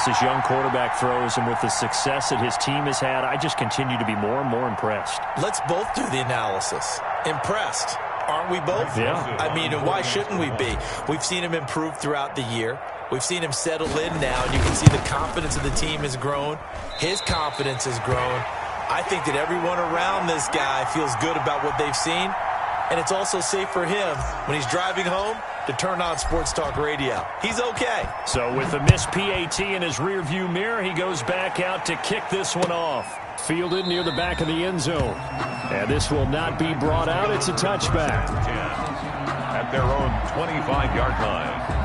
this young quarterback throws, and with the success that his team has had, I just continue to be more and more impressed. Let's both do the analysis. Impressed. Aren't we both? Yeah. I mean, and why shouldn't we be? We've seen him improve throughout the year. We've seen him settle in now, and you can see the confidence of the team has grown. His confidence has grown. I think that everyone around this guy feels good about what they've seen, and it's also safe for him when he's driving home to turn on Sports Talk Radio. He's okay. So with the missed PAT in his rearview mirror, he goes back out to kick this one off. Fielded near the back of the end zone. And this will not be brought out. It's a touchback. At their own 25-yard line.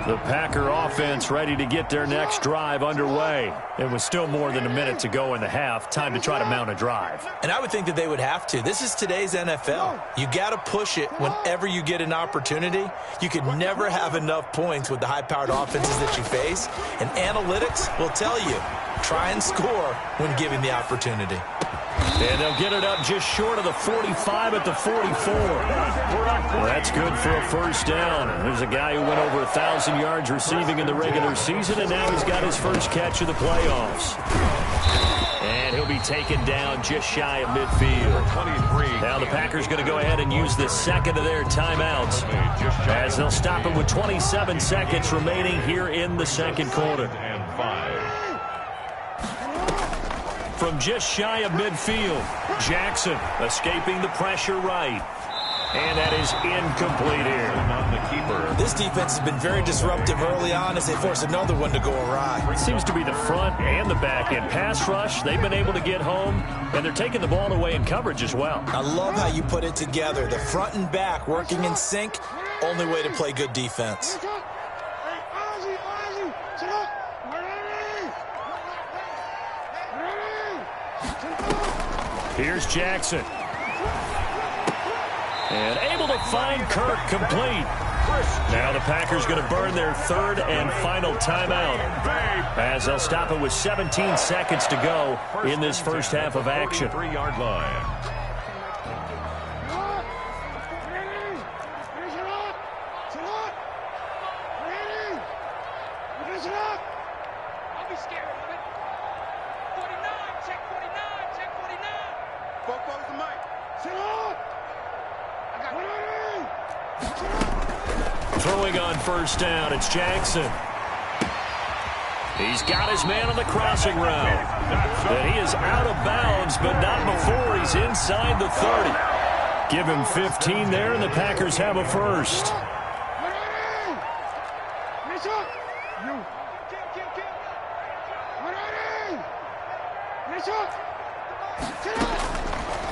The Packer offense ready to get their next drive underway. It was still more than a minute to go in the half. Time to try to mount a drive. And I would think that they would have to. This is today's NFL. You got to push it whenever you get an opportunity. You could never have enough points with the high-powered offenses that you face. And analytics will tell you, try and score when given the opportunity. And they'll get it up just short of the 45 at the 44. Well, that's good for a first down. There's a guy who went over 1,000 yards receiving in the regular season, and now he's got his first catch of the playoffs. And he'll be taken down just shy of midfield. Now the Packers going to go ahead and use the second of their timeouts as they'll stop it with 27 seconds remaining here in the second quarter. From just shy of midfield, Jackson escaping the pressure right. And that is incomplete here. This defense has been very disruptive early on as they force another one to go awry. It seems to be the front and the back end. Pass rush, they've been able to get home, and they're taking the ball away in coverage as well. I love how you put it together. The front and back working in sync, only way to play good defense. Here's Jackson. And able to find Kirk complete. Now the Packers going to burn their third and final timeout as they'll stop it with 17 seconds to go in this first half of action. 3-yard line. Throwing on first down, it's Jackson. He's got his man on the crossing route. And he is out of bounds, but not before he's inside the 30. Give him 15 there, and the Packers have a first.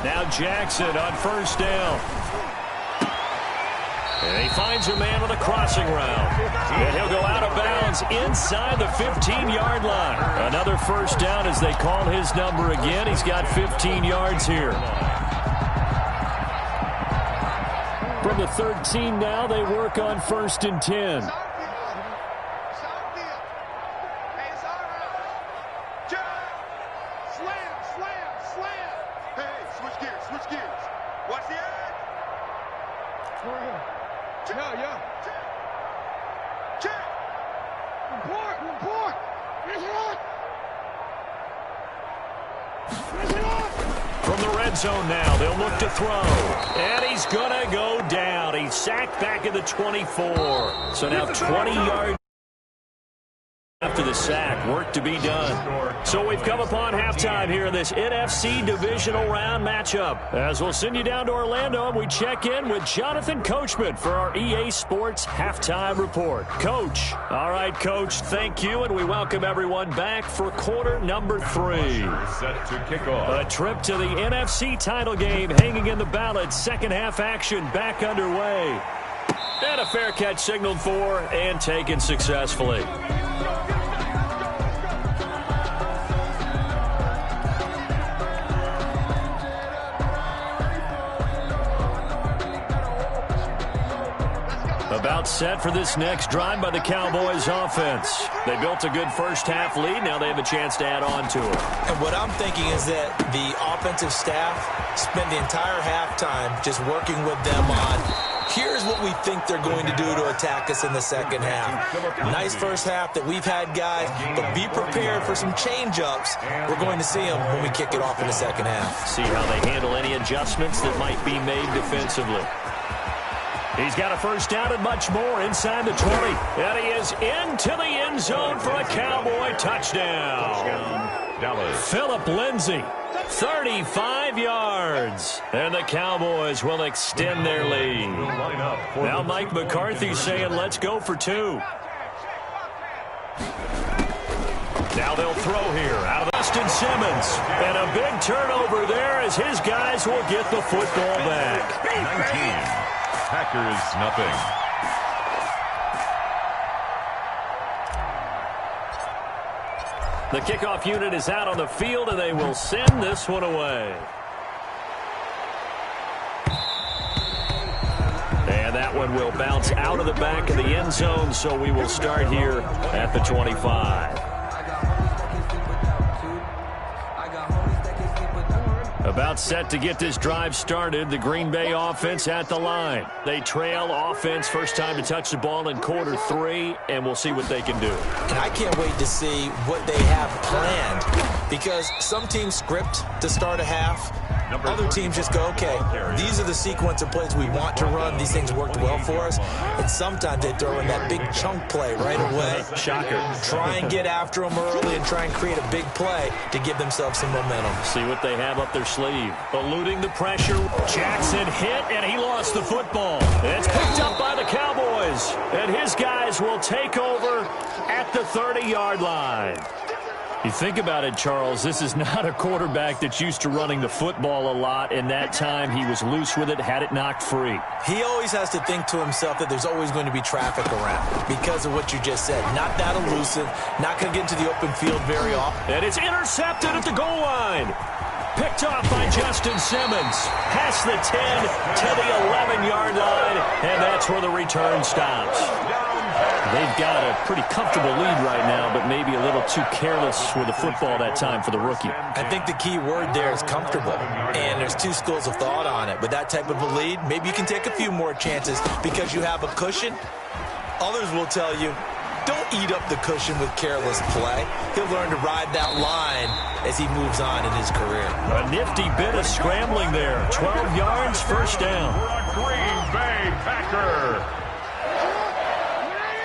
Now Jackson on first down. And he finds a man on the crossing route. And he'll go out of bounds inside the 15-yard line. Another first down as they call his number again. He's got 15 yards here. From the 13 now, they work on first and 10. From the red zone now, they'll look to throw. And he's going to go down. He's sacked back at the 24. So now 20 yards after the sack. Work to be done. So we've come upon halftime here in this NFC divisional round matchup. As we'll send you down to Orlando, and we check in with Jonathan Coachman for our EA Sports Halftime Report. Coach. All right, Coach, thank you, and we welcome everyone back for quarter number 3. Set to kick off. A trip to the NFC title game hanging in the balance. Second half action back underway. And a fair catch signaled for and taken successfully. About set for this next drive by the Cowboys offense. They built a good first half lead. Now they have a chance to add on to it. And what I'm thinking is that the offensive staff spent the entire halftime just working with them on Here's what we think they're going to do to attack us in the second half. Nice first half that we've had, guys, but be prepared for some change-ups. We're going to see them when we kick it off in the second half. See how they handle any adjustments that might be made defensively. He's got a first down and much more inside the 20. And he is into the end zone for a Cowboy touchdown. Dallas. Phillip Lindsay, 35 yards. And the Cowboys will extend their lead. Now Mike McCarthy's saying, let's go for 2. Now they'll throw here out of Justin Simmons. And a big turnover there as his guys will get the football back. 19. Packers nothing. The kickoff unit is out on the field, and they will send this one away. And that one will bounce out of the back of the end zone, so we will start here at the 25. About set to get this drive started. The Green Bay offense at the line. They trail offense first time to touch the ball in quarter 3, and we'll see what they can do. And I can't wait to see what they have planned, because some teams script to start a half. Other teams just go, okay, these are the sequence of plays we want to run. These things worked well for us. And sometimes they throw in that big chunk play right away. Shocker. Try and get after them early and try and create a big play to give themselves some momentum. See what they have up their sleeve. Eluding the pressure. Jackson hit, and he lost the football. It's picked up by the Cowboys. And his guys will take over at the 30-yard line. You think about it, Charles, this is not a quarterback that's used to running the football a lot, and that time he was loose with it, had it knocked free. He always has to think to himself that there's always going to be traffic around because of what you just said. Not that elusive, not going to get into the open field very often. And it's intercepted at the goal line. Picked off by Justin Simmons. Past the 10 to the 11-yard line, and that's where the return stops. They've got a pretty comfortable lead right now, but maybe a little too careless with the football that time for the rookie. I think the key word there is comfortable, and there's two schools of thought on it. With that type of a lead, maybe you can take a few more chances because you have a cushion. Others will tell you, don't eat up the cushion with careless play. He'll learn to ride that line as he moves on in his career. A nifty bit of scrambling there. 12 yards, first down. Green Bay Packer.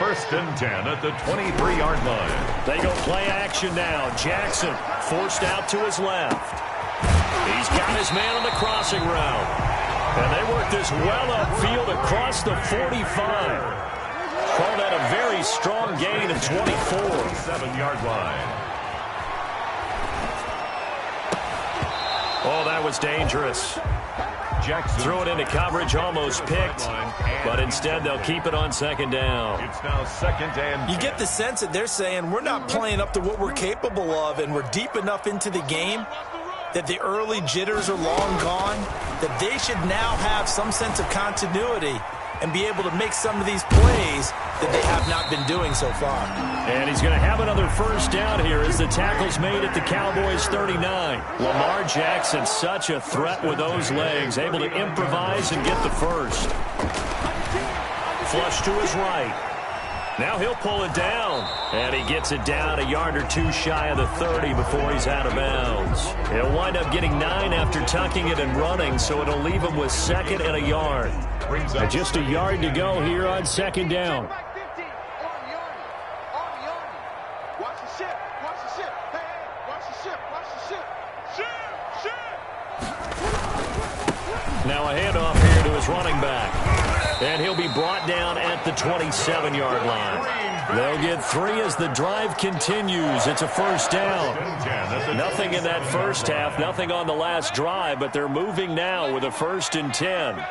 First and 10 at the 23-yard line. They go play action now. Jackson forced out to his left. He's got his man on the crossing route. And they work this well upfield across the 45. Call that a very strong gain of 24. 7-yard line. Oh, that was dangerous. Jackson Threw it into coverage, almost picked, but instead they'll keep it on second down. It's now second and 10. You get the sense that they're saying we're not playing up to what we're capable of, and we're deep enough into the game that the early jitters are long gone, that they should now have some sense of continuity and be able to make some of these plays that they have not been doing so far. And he's going to have another first down here as the tackle's made at the Cowboys' 39. Lamar Jackson, such a threat with those legs, able to improvise and get the first. Flush to his right. Now he'll pull it down. And he gets it down a yard or two shy of the 30 before he's out of bounds. He'll wind up getting 9 after tucking it and running, so it'll leave him with second and a yard. And just a yard to go here on second down. Now a handoff here to his running back. And he'll be brought down at the 27-yard line. They'll get 3 as the drive continues. It's a first down. Nothing in that first half, nothing on the last drive, but they're moving now with a 1st and 10.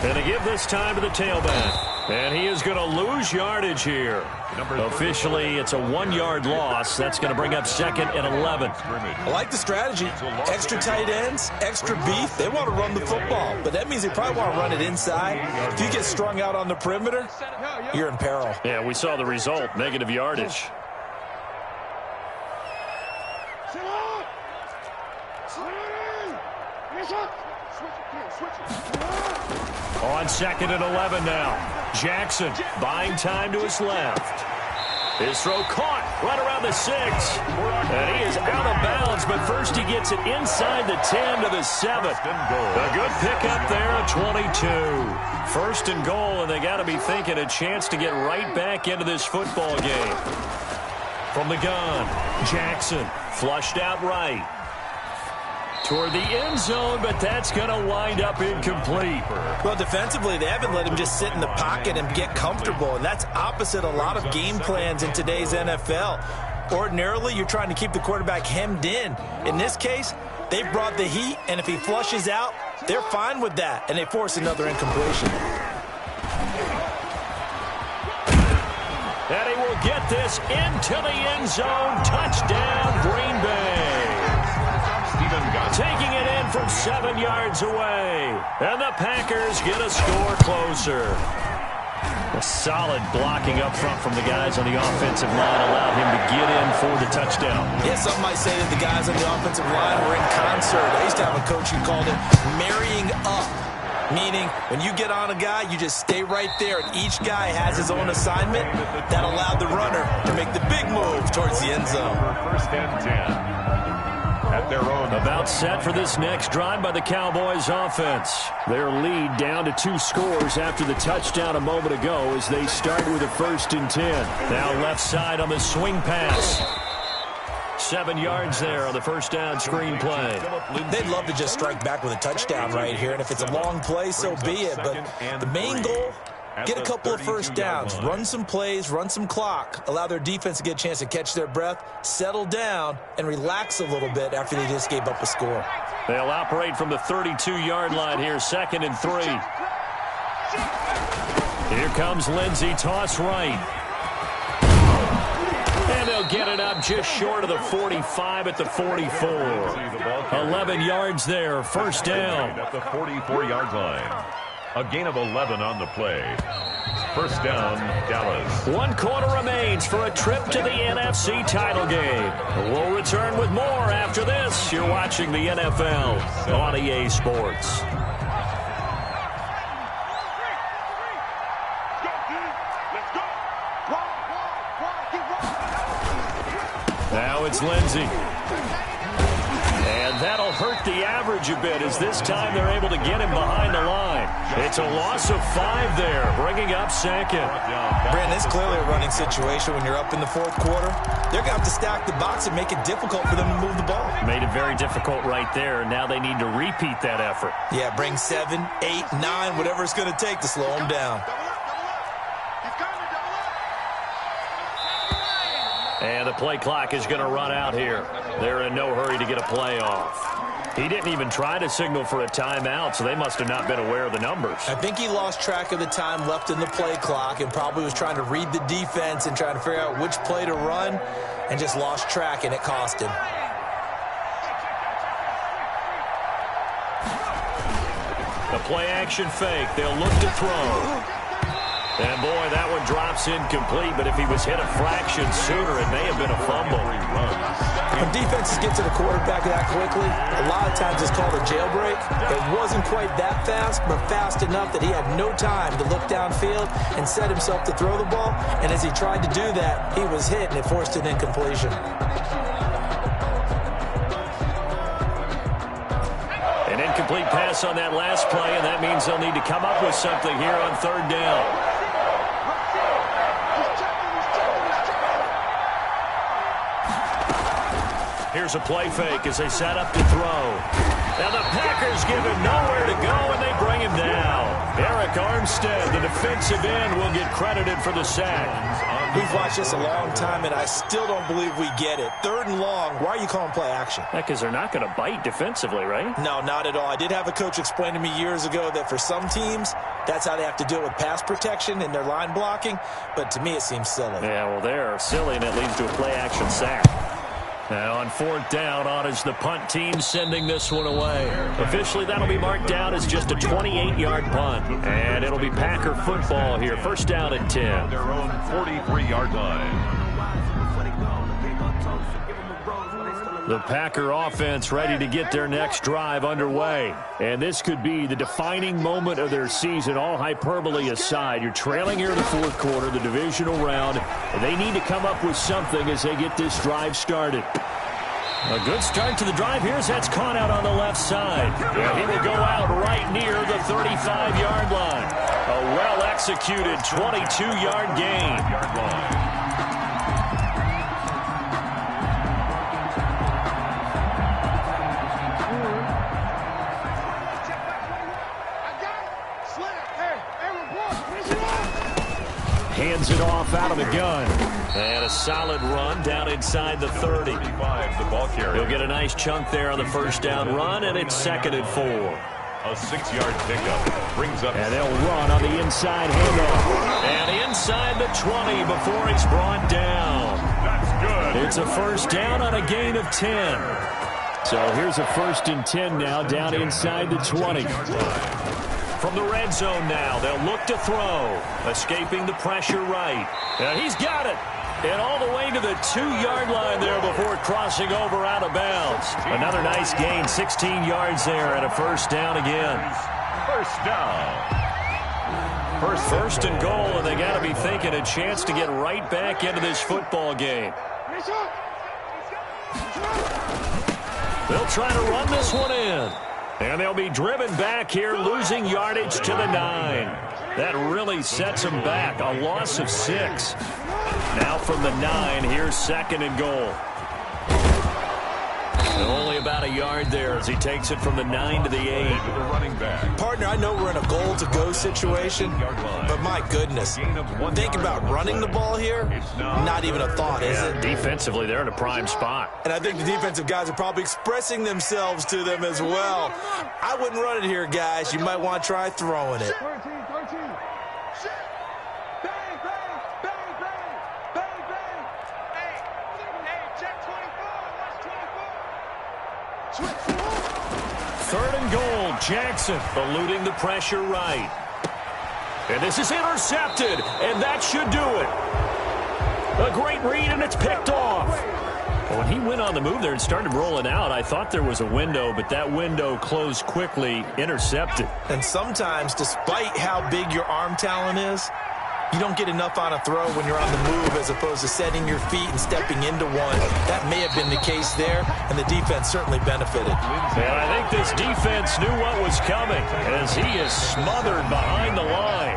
And they give this time to the tailback. And he is going to lose yardage here. Officially, it's a 1-yard loss. That's going to bring up second and 11. I like the strategy. Extra tight ends, extra beef. They want to run the football, but that means they probably want to run it inside. If you get strung out on the perimeter, you're in peril. Yeah, we saw the result, negative yardage. On 2nd and 11 now. Jackson buying time to his left. His throw caught right around the 6. And he is out of bounds, but first he gets it inside the 10 to the 7. A good pickup there at 22. 1st and goal, and they got to be thinking a chance to get right back into this football game. From the gun, Jackson flushed out right. Toward the end zone, but that's going to wind up incomplete. Well, defensively, they haven't let him just sit in the pocket and get comfortable, and that's opposite a lot of game plans in today's NFL. Ordinarily, you're trying to keep the quarterback hemmed in. In this case, they brought the heat, and if he flushes out, they're fine with that, and they force another incompletion. And he will get this into the end zone. Touchdown, Green Bay. Taking it in from 7 yards away. And the Packers get a score closer. A solid blocking up front from the guys on the offensive line allowed him to get in for the touchdown. Yeah, some might say that the guys on the offensive line were in concert. I used to have a coach who called it marrying up. Meaning, when you get on a guy, you just stay right there, and each guy has his own assignment. That allowed the runner to make the big move towards the end zone. 1st and 10. At their own. About set for this next drive by the Cowboys offense. Their lead down to 2 scores after the touchdown a moment ago as they start with a 1st and 10. Now left side on the swing pass. 7 yards there on the first down screen play. They'd love to just strike back with a touchdown right here, and if it's a long play, so be it. But the main goal, get a couple of first downs, run some plays, run some clock, allow their defense to get a chance to catch their breath, settle down, and relax a little bit after they just gave up a score. They'll operate from the 32-yard line here, 2nd and 3. Here comes Lindsey, toss right. And they'll get it up just short of the 45 at the 44. 11 yards there, 1st down. At the 44-yard line. A gain of 11 on the play. 1st down, Dallas. 1 quarter remains for a trip to the NFC title game. We'll return with more after this. You're watching the NFL on EA Sports. Now it's Lindsey. And that'll hurt the average a bit as this time they're able to get him behind the line. It's a loss of 5 there, bringing up 2nd. Brandon, it's clearly a running situation when you're up in the 4th quarter. They're going to have to stack the box and make it difficult for them to move the ball. Made it very difficult right there. Now they need to repeat that effort. Yeah, bring 7, 8, 9, whatever it's going to take to slow them down. And the play clock is going to run out here. They're in no hurry to get a play off. He didn't even try to signal for a timeout, so they must have not been aware of the numbers. I think he lost track of the time left in the play clock and probably was trying to read the defense and trying to figure out which play to run and just lost track, and it cost him. The play action fake. They'll look to throw. And, boy, that one drops incomplete, but if he was hit a fraction sooner, it may have been a fumble. When defenses get to the quarterback that quickly, a lot of times it's called a jailbreak. It wasn't quite that fast, but fast enough that he had no time to look downfield and set himself to throw the ball. And as he tried to do that, he was hit, and it forced an incompletion. An incomplete pass on that last play, and that means they'll need to come up with something here on 3rd down. Here's a play fake as they set up to throw. Now the Packers give him nowhere to go, and they bring him down. Eric Armstead, the defensive end, will get credited for the sack. We've watched this a long time, and I still don't believe we get it. 3rd and long, why are you calling play action? Because they're not going to bite defensively, right? No, not at all. I did have a coach explain to me years ago that for some teams, that's how they have to deal with pass protection and their line blocking. But to me, it seems silly. Yeah, well, they're silly, and it leads to a play action sack. Now on 4th down, on is the punt team sending this one away. Officially, that'll be marked down as just a 28-yard punt. And it'll be Packer football here. 1st down and 10. Their own 43-yard line. The Packer offense ready to get their next drive underway. And this could be the defining moment of their season, all hyperbole aside. You're trailing here in the fourth quarter, the divisional round, and they need to come up with something as they get this drive started. A good start to the drive. Here's that's caught out on the left side. And he will go out right near the 35-yard line. A well-executed 22-yard gain. Hands it off out of the gun. And a solid run down inside the 30. The ball carrier. He'll get a nice chunk there on the first down run, and it's 2nd and 4. A 6-yard pickup brings up. And they'll run on the inside handoff. And inside the 20 before he's brought down. That's good. It's a first down on a gain of 10. So here's a 1st and 10 now down inside the 20. From the red zone now, they'll look to throw. Escaping the pressure right. And he's got it. And all the way to the 2-yard line there before crossing over out of bounds. Another nice gain, 16 yards there, and a first down again. First down. First and goal, and they got to be thinking a chance to get right back into this football game. They'll try to run this one in. And they'll be driven back here, losing yardage to the 9. That really sets them back. A loss of 6. Now from the 9, here's 2nd and goal. And only about a yard there as he takes it from the 9 to the 8. Partner, I know we're in a goal-to-go situation, but my goodness, think about running the ball here. Not even a thought, is it? Defensively, they're in a prime spot. And I think the defensive guys are probably expressing themselves to them as well. I wouldn't run it here, guys. You might want to try throwing it. 3rd and goal, Jackson eluding the pressure right. And this is intercepted, and that should do it. A great read, and it's picked off. When he went on the move there and started rolling out, I thought there was a window, but that window closed quickly, intercepted. And sometimes, despite how big your arm talent is, you don't get enough on a throw when you're on the move as opposed to setting your feet and stepping into one. That may have been the case there, and the defense certainly benefited. And I think this defense knew what was coming as he is smothered behind the line.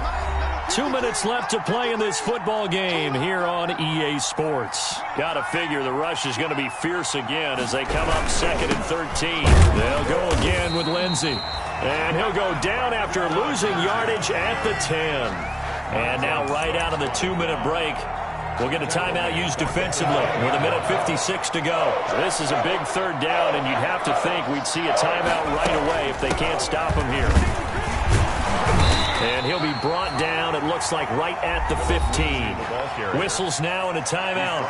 2 minutes left to play in this football game here on EA Sports. Got to figure the rush is going to be fierce again as they come up 2nd and 13. They'll go again with Lindsey. And he'll go down after losing yardage at the 10. And now right out of the 2-minute break, we'll get a timeout used defensively with 1:56 to go. This is a big 3rd down, and you'd have to think we'd see a timeout right away if they can't stop him here. And he'll be brought down, it looks like, right at the 15. Whistles now and a timeout.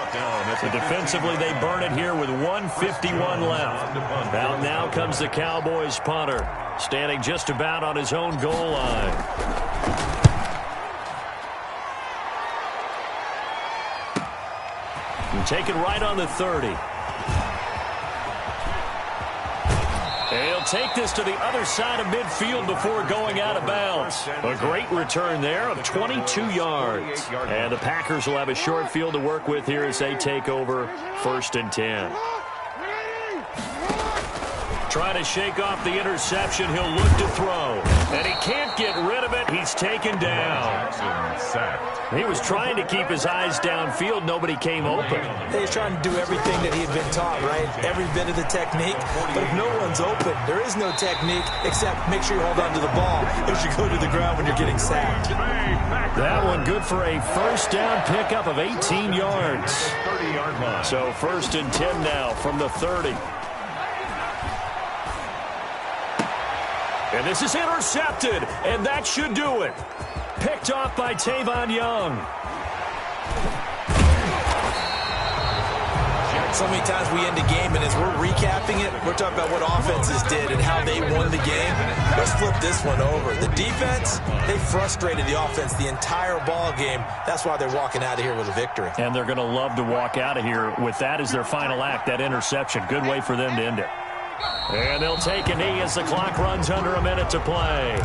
But defensively, they burn it here with 1:51 left. Out now comes the Cowboys punter, standing just about on his own goal line. Take it right on the 30. And he'll take this to the other side of midfield before going out of bounds. A great return there of 22 yards. And the Packers will have a short field to work with here as they take over 1st and 10. Trying to shake off the interception. He'll look to throw. And he can't get rid of it. He's taken down. He was trying to keep his eyes downfield. Nobody came open. He's trying to do everything that he had been taught, right? Every bit of the technique. But if no one's open, there is no technique except make sure you hold on to the ball as you go to the ground when you're getting sacked. That one good for a first down pickup of 18 yards. So 1st and 10 now from the 30. And this is intercepted, and that should do it. Picked off by Tavon Young. So many times we end a game, and as we're recapping it, we're talking about what offenses did and how they won the game. Let's flip this one over. The defense, they frustrated the offense the entire ball game. That's why they're walking out of here with a victory. And they're going to love to walk out of here with that as their final act, that interception. Good way for them to end it. And they'll take a knee as the clock runs under a minute to play.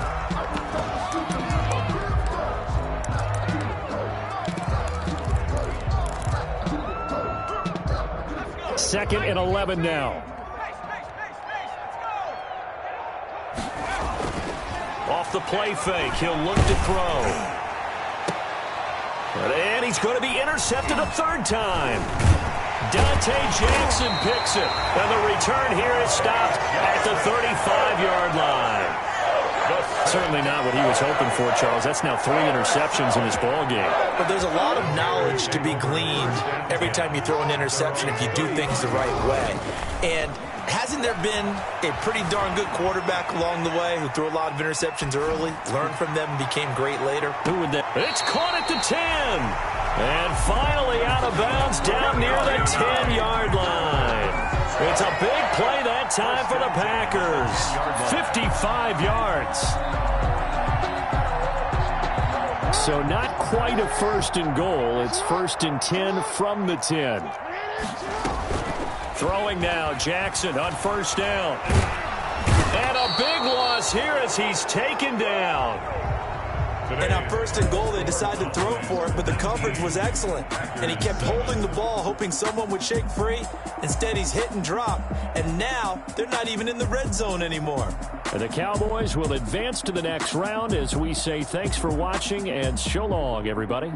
Second and 11 now. Off the play fake, he'll look to throw. And he's going to be intercepted a third time. Dante Jackson picks it. And the return here is stopped at the 35-yard line. Certainly not what he was hoping for, Charles. That's now 3 interceptions in this ball game. But there's a lot of knowledge to be gleaned every time you throw an interception if you do things the right way. And hasn't there been a pretty darn good quarterback along the way who threw a lot of interceptions early, learned from them, and became great later? Who would that? It's caught at the 10. And finally out of bounds down near the 10-yard line. It's a big play that time for the Packers. 55 yards. So not quite a first and goal. It's first and 10 from the 10. Throwing now, Jackson on first down. And a big loss here as he's taken down. And on first and goal, they decided to throw for it, but the coverage was excellent. And he kept holding the ball, hoping someone would shake free. Instead, he's hit and drop. And now, they're not even in the red zone anymore. The Cowboys will advance to the next round as we say thanks for watching and so long, everybody.